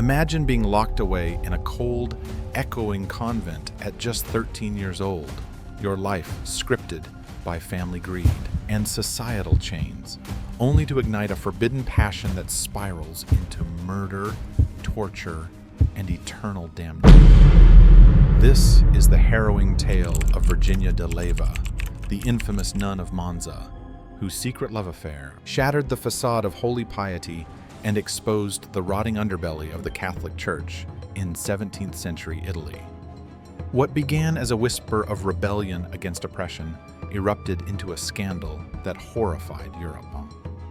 Imagine being locked away in a cold, echoing convent at just 13 years old, your life scripted by family greed and societal chains, only to ignite a forbidden passion that spirals into murder, torture, and eternal damnation. This is the harrowing tale of Virginia de Leyva, the infamous nun of Monza, whose secret love affair shattered the facade of holy piety and exposed the rotting underbelly of the Catholic Church in 17th century Italy. What began as a whisper of rebellion against oppression erupted into a scandal that horrified Europe,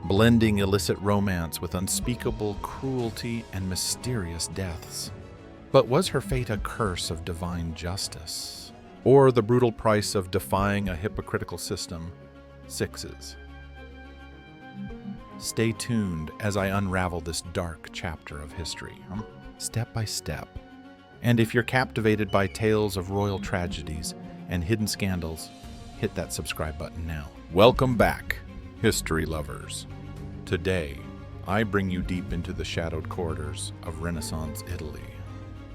blending illicit romance with unspeakable cruelty and mysterious deaths. But was her fate a curse of divine justice, or the brutal price of defying a hypocritical system? Sixes. Stay tuned as I unravel this dark chapter of history, step by step. And if you're captivated by tales of royal tragedies and hidden scandals, hit that subscribe button now. Welcome back, history lovers. Today, I bring you deep into the shadowed corridors of Renaissance Italy,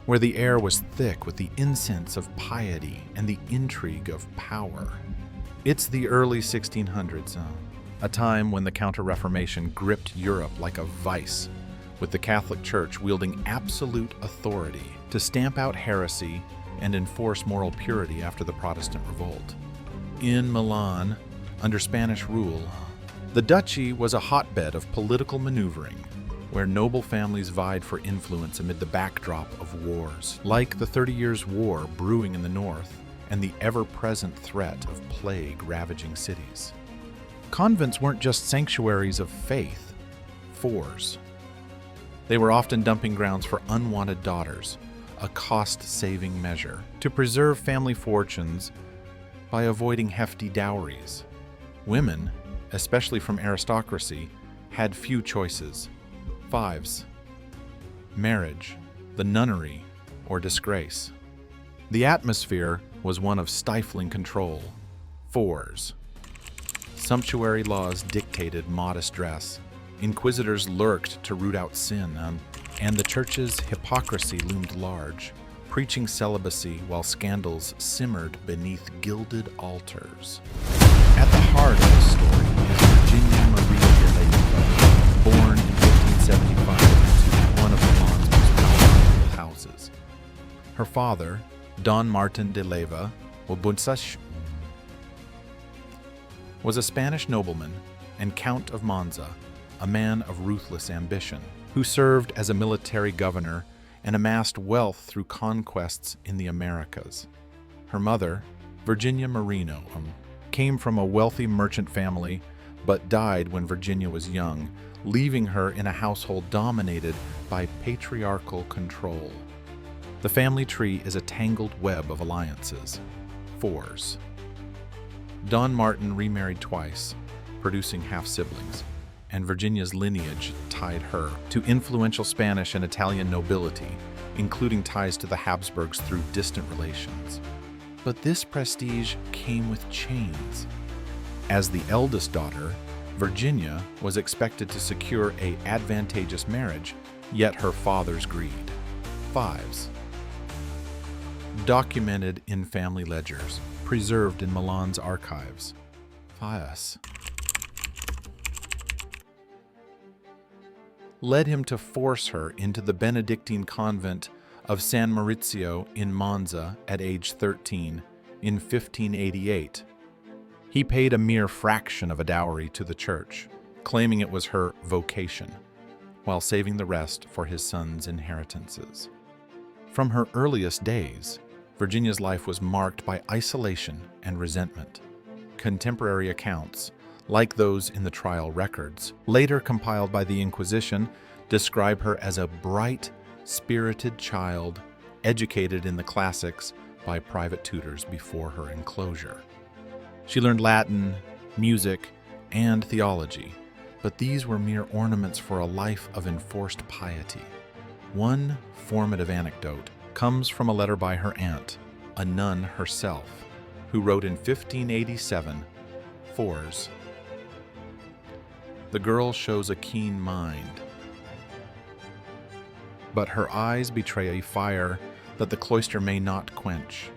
where the air was thick with the incense of piety and the intrigue of power. It's the early 1600s, a time when the Counter-Reformation gripped Europe like a vice, with the Catholic Church wielding absolute authority to stamp out heresy and enforce moral purity after the Protestant revolt. In Milan, under Spanish rule, the duchy was a hotbed of political maneuvering, where noble families vied for influence amid the backdrop of wars, like the 30 Years' War brewing in the north and the ever-present threat of plague ravaging cities. Convents weren't just sanctuaries of faith, fours. They were often dumping grounds for unwanted daughters, a cost-saving measure to preserve family fortunes by avoiding hefty dowries. Women, especially from aristocracy, had few choices. Fives. Marriage, the nunnery, or disgrace. The atmosphere was one of stifling control. Fours. Sumptuary laws dictated modest dress. Inquisitors lurked to root out sin, and the church's hypocrisy loomed large, preaching celibacy while scandals simmered beneath gilded altars. At the heart of the story is Virginia Maria de Leyva, born in 1575 into one of Milan's most powerful houses. Her father, Don Martin de Leyva, was a Spanish nobleman and Count of Monza, a man of ruthless ambition, who served as a military governor and amassed wealth through conquests in the Americas. Her mother, Virginia Marino, came from a wealthy merchant family, but died when Virginia was young, leaving her in a household dominated by patriarchal control. The family tree is a tangled web of alliances. Fours. Don Martin remarried twice, producing half-siblings, and Virginia's lineage tied her to influential Spanish and Italian nobility, including ties to the Habsburgs through distant relations. But this prestige came with chains. As the eldest daughter, Virginia was expected to secure an advantageous marriage, yet her father's greed. Fives. Documented in family ledgers, preserved in Milan's archives. Fives. Led him to force her into the Benedictine convent of San Maurizio in Monza at age 13 in 1588. He paid a mere fraction of a dowry to the church, claiming it was her vocation, while saving the rest for his son's inheritances. From her earliest days, Virginia's life was marked by isolation and resentment. Contemporary accounts, like those in the trial records, later compiled by the Inquisition, describe her as a bright, spirited child, educated in the classics by private tutors before her enclosure. She learned Latin, music, and theology, but these were mere ornaments for a life of enforced piety. One formative anecdote comes from a letter by her aunt, a nun herself, who wrote in 1587, Fours. The girl shows a keen mind. but her eyes betray a fire that the cloister may not quench.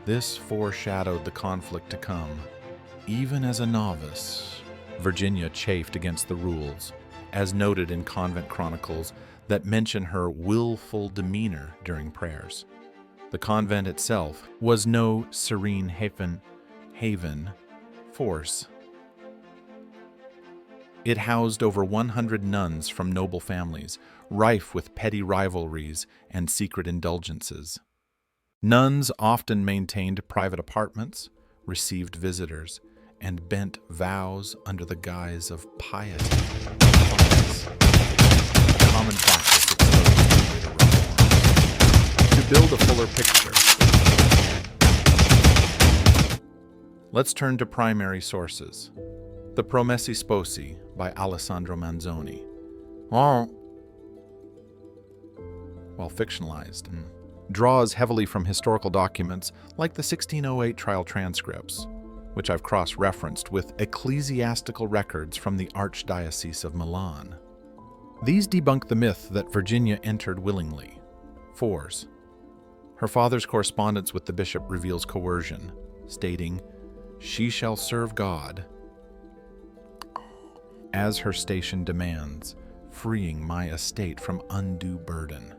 This foreshadowed the conflict to come. Even as a novice, Virginia chafed against the rules, as noted in convent chronicles that mention her willful demeanor during prayers. The convent itself was no serene haven force. It housed over 100 nuns from noble families, rife with petty rivalries and secret indulgences. Nuns often maintained private apartments, received visitors, and bent vows under the guise of piety. Common practice exposed to later reform. To build a fuller picture, let's turn to primary sources. The Promessi Sposi by Alessandro Manzoni. While fictionalized, draws heavily from historical documents like the 1608 trial transcripts, which I've cross-referenced with ecclesiastical records from the Archdiocese of Milan. These debunk the myth that Virginia entered willingly. Fours. Her father's correspondence with the bishop reveals coercion, stating, "She shall serve God as her station demands, freeing my estate from undue burden."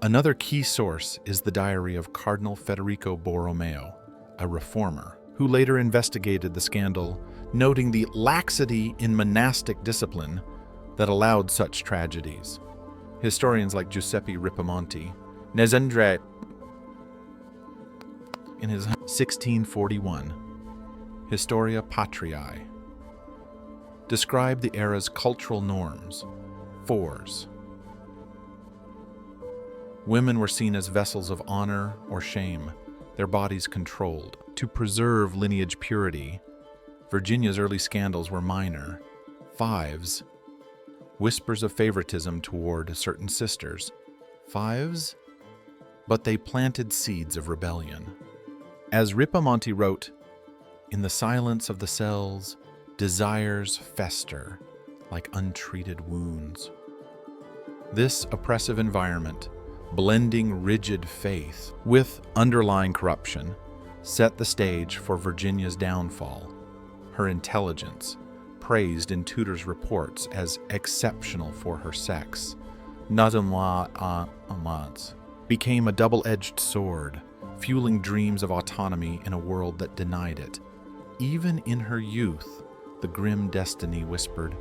Another key source is the diary of Cardinal Federico Borromeo, a reformer, who later investigated the scandal, noting the laxity in monastic discipline that allowed such tragedies. Historians like Giuseppe Ripamonti, Nesendre, in his 1641 Historia Patriae, describe the era's cultural norms. Fours. Women were seen as vessels of honor or shame, their bodies controlled. To preserve lineage purity, Virginia's early scandals were minor. Fives. Whispers of favoritism toward certain sisters. Fives. But they planted seeds of rebellion. As Ripamonti wrote, "In the silence of the cells, desires fester like untreated wounds." This oppressive environment, blending rigid faith with underlying corruption, set the stage for Virginia's downfall. Her intelligence, praised in Tudor's reports as exceptional for her sex, became a double-edged sword, fueling dreams of autonomy in a world that denied it. Even in her youth, the grim destiny whispered,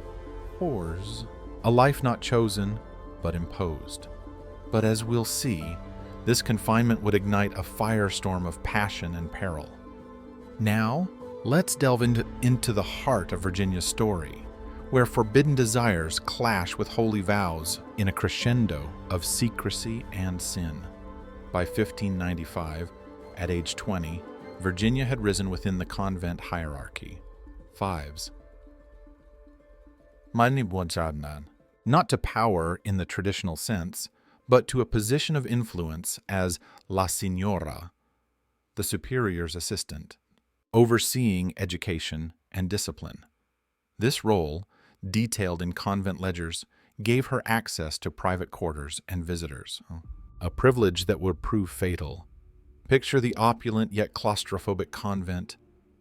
"Whores, a life not chosen, but imposed." But as we'll see, this confinement would ignite a firestorm of passion and peril. Now, let's delve into the heart of Virginia's story, where forbidden desires clash with holy vows in a crescendo of secrecy and sin. By 1595, at age 20, Virginia had risen within the convent hierarchy. Fives. Not to power in the traditional sense, but to a position of influence as La Signora, the superior's assistant, overseeing education and discipline. This role, detailed in convent ledgers, gave her access to private quarters and visitors, a privilege that would prove fatal. Picture the opulent yet claustrophobic convent,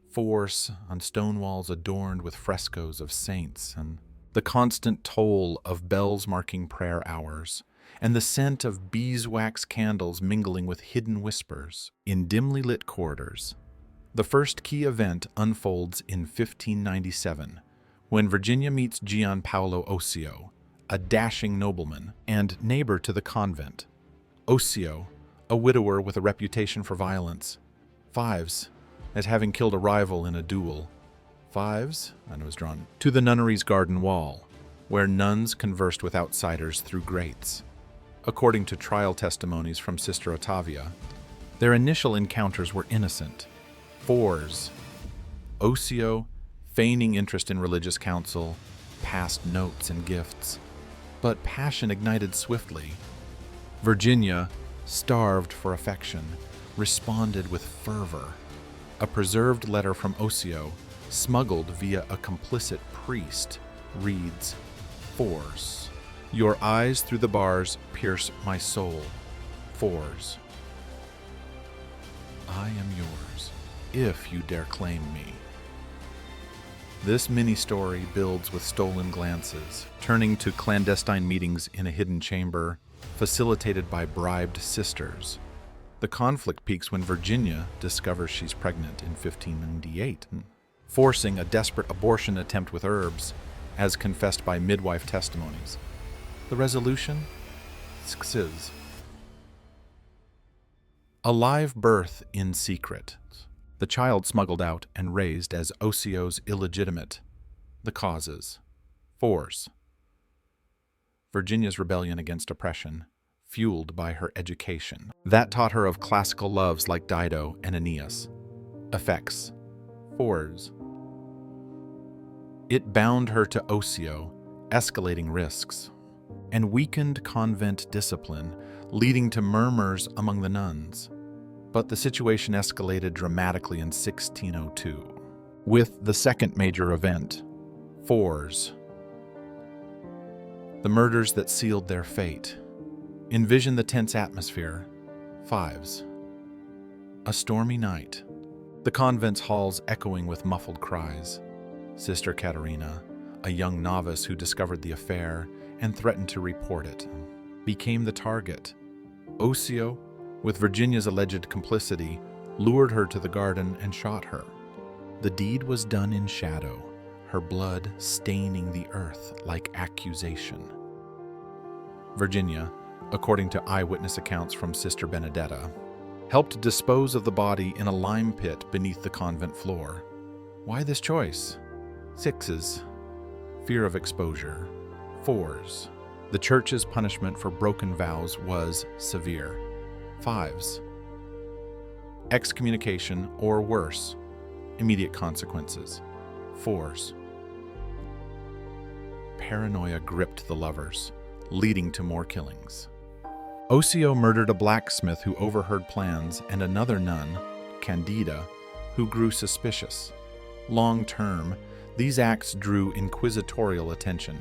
force on stone walls adorned with frescoes of saints, and the constant toll of bells marking prayer hours, and the scent of beeswax candles mingling with hidden whispers in dimly lit corridors. The first key event unfolds in 1597, when Virginia meets Gianpaolo Ossio, a dashing nobleman and neighbor to the convent. Ossio, a widower with a reputation for violence. Fives, as having killed a rival in a duel. Fives, and was drawn to the nunnery's garden wall, where nuns conversed with outsiders through grates. According to trial testimonies from Sister Ottavia, their initial encounters were innocent. Fours. Ossio, feigning interest in religious counsel, passed notes and gifts. But passion ignited swiftly. Virginia, starved for affection, responded with fervor. A preserved letter from Ossio, smuggled via a complicit priest, reads, "Force. Your eyes through the bars pierce my soul. 4s. I am yours, if you dare claim me. This mini-story builds with stolen glances, turning to clandestine meetings in a hidden chamber, facilitated by bribed sisters. The conflict peaks when Virginia discovers she's pregnant in 1598, forcing a desperate abortion attempt with herbs, as confessed by midwife testimonies. The resolution? Sixes. A live birth in secret. The child smuggled out and raised as Osio's illegitimate. The causes. 4s. Virginia's rebellion against oppression, fueled by her education. That taught her of classical loves like Dido and Aeneas. Effects. 4s. It bound her to Ocio, escalating risks, and weakened convent discipline, leading to murmurs among the nuns. But the situation escalated dramatically in 1602, with the second major event, 4s. The murders that sealed their fate. Envision the tense atmosphere, 5s. A stormy night. The convent's halls echoing with muffled cries. Sister Caterina, a young novice who discovered the affair and threatened to report it, became the target. Ocio, with Virginia's alleged complicity, lured her to the garden and shot her. The deed was done in shadow, her blood staining the earth like accusation. Virginia, according to eyewitness accounts from Sister Benedetta, helped dispose of the body in a lime pit beneath the convent floor. Why this choice? 6s. Fear of exposure. 4s. The church's punishment for broken vows was severe. 5s. Excommunication or worse, immediate consequences. 4s. Paranoia gripped the lovers, leading to more killings. Ocio murdered a blacksmith who overheard plans and another nun, Candida, who grew suspicious. Long term, these acts drew inquisitorial attention,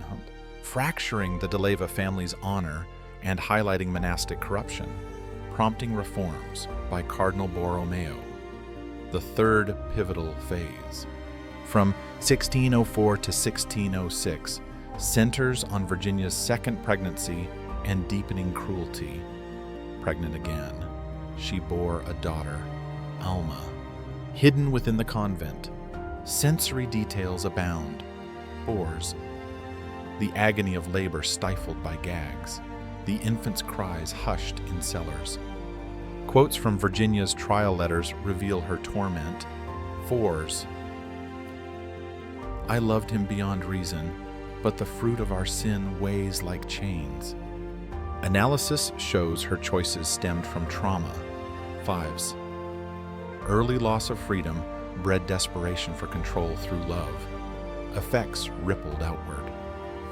fracturing the de Leyva family's honor and highlighting monastic corruption, prompting reforms by Cardinal Borromeo. The third pivotal phase, from 1604 to 1606, centers on Virginia's second pregnancy and deepening cruelty. Pregnant again, she bore a daughter, Alma. Hidden within the convent, sensory details abound. 4s. The agony of labor stifled by gags, the infant's cries hushed in cellars. Quotes from Virginia's trial letters reveal her torment. 4s. I loved him beyond reason, but the fruit of our sin weighs like chains. Analysis shows her choices stemmed from trauma. 5s. Early loss of freedom bred desperation for control through love. Effects rippled outward.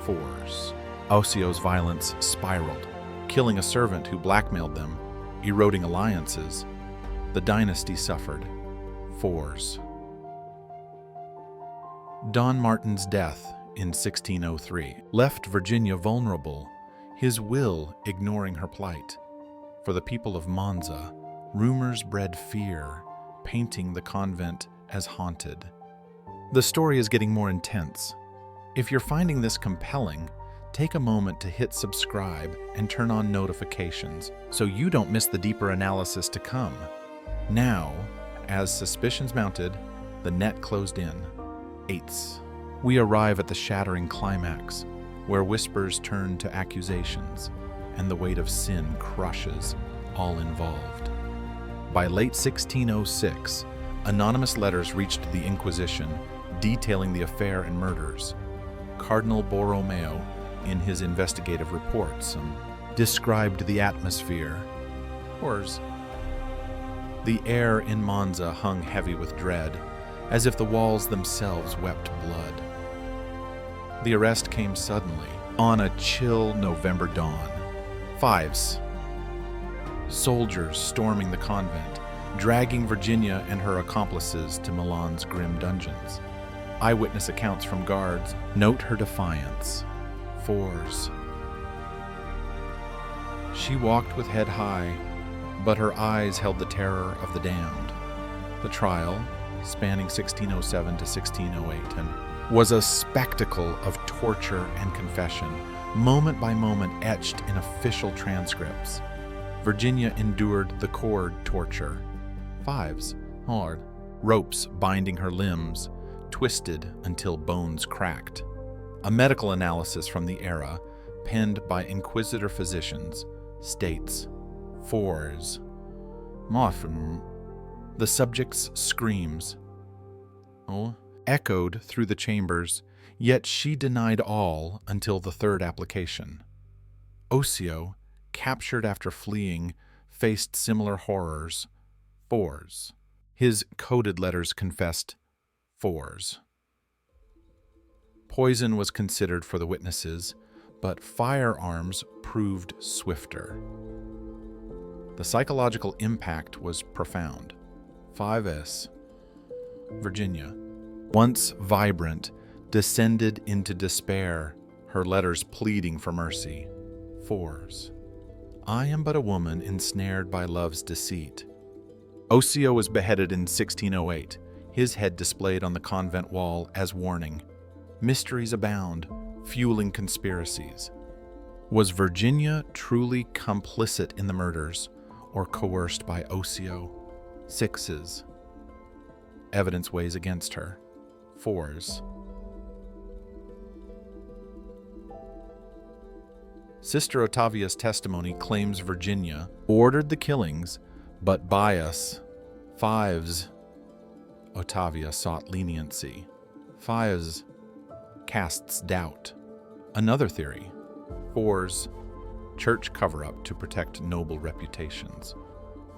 4s. Ocio's violence spiraled, killing a servant who blackmailed them, eroding alliances. The dynasty suffered. 4s. Don Martin's death in 1603 left Virginia vulnerable, his will ignoring her plight. For the people of Monza, rumors bred fear, painting the convent as haunted. The story is getting more intense. If you're finding this compelling, take a moment to hit subscribe and turn on notifications so you don't miss the deeper analysis to come. Now, as suspicions mounted, the net closed in. 8s. We arrive at the shattering climax, where whispers turn to accusations, and the weight of sin crushes all involved. By late 1606, anonymous letters reached the Inquisition detailing the affair and murders. Cardinal Borromeo, in his investigative reports, described the atmosphere. Horrors. The air in Monza hung heavy with dread, as if the walls themselves wept blood. The arrest came suddenly, on a chill November dawn. 5s. Soldiers storming the convent, dragging Virginia and her accomplices to Milan's grim dungeons. Eyewitness accounts from guards note her defiance. 4s. She walked with head high, but her eyes held the terror of the damned. The trial, spanning 1607 to 1608, was a spectacle of torture and confession, moment by moment etched in official transcripts. Virginia endured the cord torture. Fives, hard, ropes binding her limbs, twisted until bones cracked. A medical analysis from the era, penned by inquisitor physicians, states, fours. Morphin. The subject's screams echoed through the chambers, yet she denied all until the third application. Osseo, captured after fleeing, faced similar horrors. Fours. His coded letters confessed fours. Poison was considered for the witnesses, but firearms proved swifter. The psychological impact was profound. 5S. Virginia, once vibrant, descended into despair, her letters pleading for mercy. Fours. I am but a woman ensnared by love's deceit. Osseo was beheaded in 1608, his head displayed on the convent wall as warning. Mysteries abound, fueling conspiracies. Was Virginia truly complicit in the murders, or coerced by Osseo? Sixes. Evidence weighs against her. Fours. Sister Ottavia's testimony claims Virginia ordered the killings, but bias. Fives. Ottavia sought leniency. Fives. Casts doubt. Another theory. Fours. Church cover-up to protect noble reputations.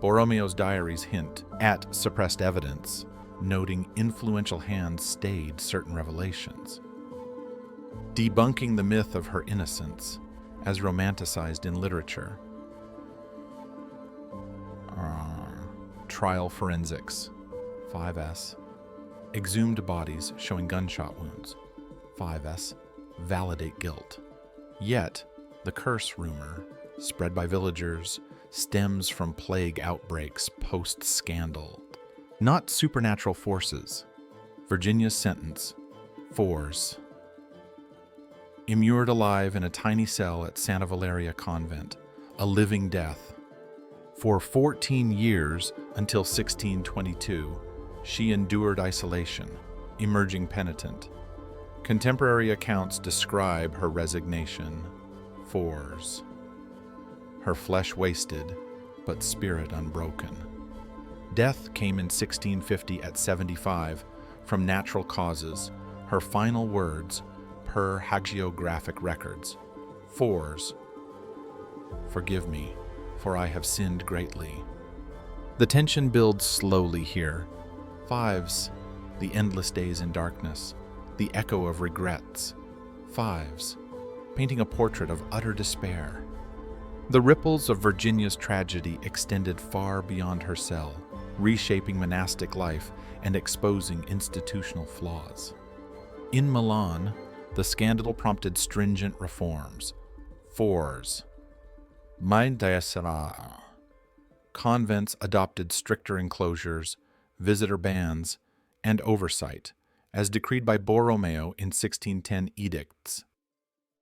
Borromeo's diaries hint at suppressed evidence, noting influential hands stayed certain revelations. Debunking the myth of her innocence, as romanticized in literature. Trial forensics. 5S. Exhumed bodies showing gunshot wounds. 5S. Validate guilt. Yet, the curse rumor, spread by villagers, stems from plague outbreaks post-scandal, not supernatural forces. Virginia's sentence. Fours. Immured alive in a tiny cell at Santa Valeria Convent, a living death. For 14 years, until 1622, she endured isolation, emerging penitent. Contemporary accounts describe her resignation. Fours. Her flesh wasted, but spirit unbroken. Death came in 1650 at 75 from natural causes, her final words per hagiographic records. Fours. Forgive me, for I have sinned greatly. The tension builds slowly here. Fives. The endless days in darkness, the echo of regrets. Fives. Painting a portrait of utter despair. The ripples of Virginia's tragedy extended far beyond her cell, reshaping monastic life and exposing institutional flaws. In Milan, the scandal prompted stringent reforms. Fours. Mein Diasera. Convents adopted stricter enclosures, visitor bans, and oversight, as decreed by Borromeo in 1610 edicts.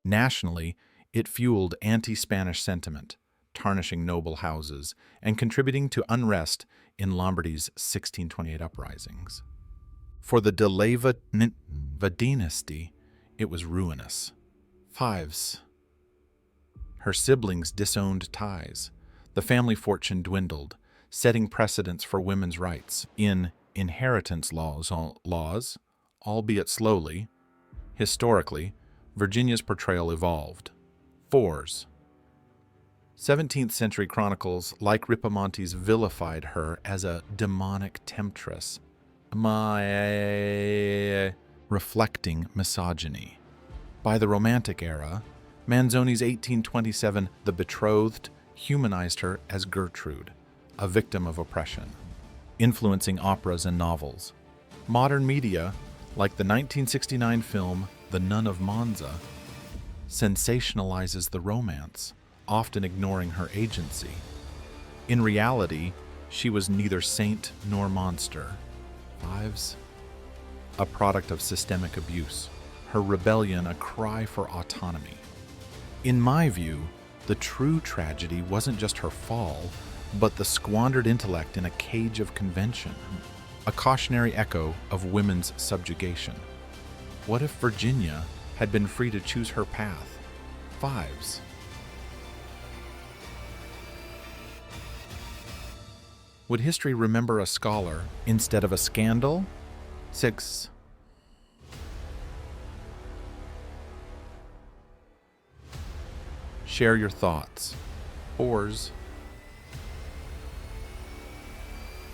Nationally, it fueled anti-Spanish sentiment, tarnishing noble houses and contributing to unrest in Lombardy's 1628 uprisings. For the de Leyva dynasty, it was ruinous. Fives. Her siblings disowned ties. The family fortune dwindled, setting precedents for women's rights. In inheritance laws, albeit slowly, historically, Virginia's portrayal evolved. Fours. 17th century chronicles, like Ripamonti's, vilified her as a demonic temptress, reflecting misogyny. By the Romantic era, Manzoni's 1827 The Betrothed humanized her as Gertrude, a victim of oppression, influencing operas and novels. Modern media, like the 1969 film The Nun of Monza, sensationalizes the romance, often ignoring her agency. In reality, she was neither saint nor monster. Fives, a product of systemic abuse, her rebellion a cry for autonomy. In my view, the true tragedy wasn't just her fall, but the squandered intellect in a cage of convention, a cautionary echo of women's subjugation. What if Virginia had been free to choose her path? Fives. Would history remember a scholar instead of a scandal? 6. Share your thoughts. 4s.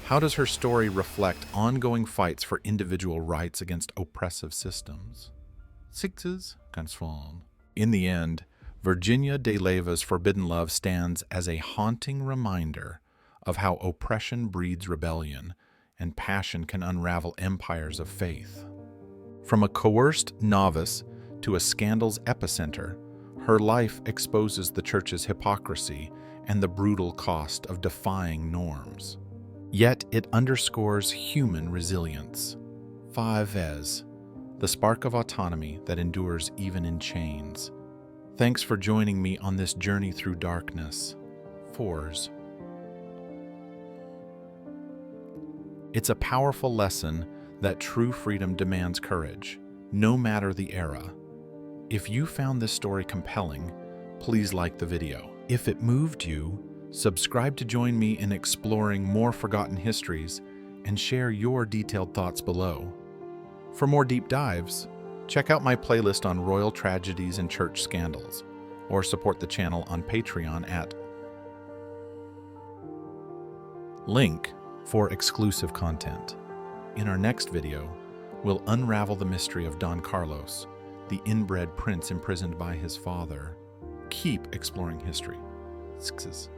How does her story reflect ongoing fights for individual rights against oppressive systems? 6s. Transform. In the end, Virginia de Leyva's forbidden love stands as a haunting reminder of how oppression breeds rebellion and passion can unravel empires of faith. From a coerced novice to a scandal's epicenter, her life exposes the Church's hypocrisy and the brutal cost of defying norms. Yet it underscores human resilience. 5s, the spark of autonomy that endures even in chains. Thanks for joining me on this journey through darkness. 4s. It's a powerful lesson that true freedom demands courage, no matter the era. If you found this story compelling, please like the video. If it moved you, subscribe to join me in exploring more forgotten histories and share your detailed thoughts below. For more deep dives, check out my playlist on royal tragedies and church scandals, or support the channel on Patreon at link for exclusive content. In our next video, we'll unravel the mystery of Don Carlos, the inbred prince imprisoned by his father. Keep exploring history. 6s.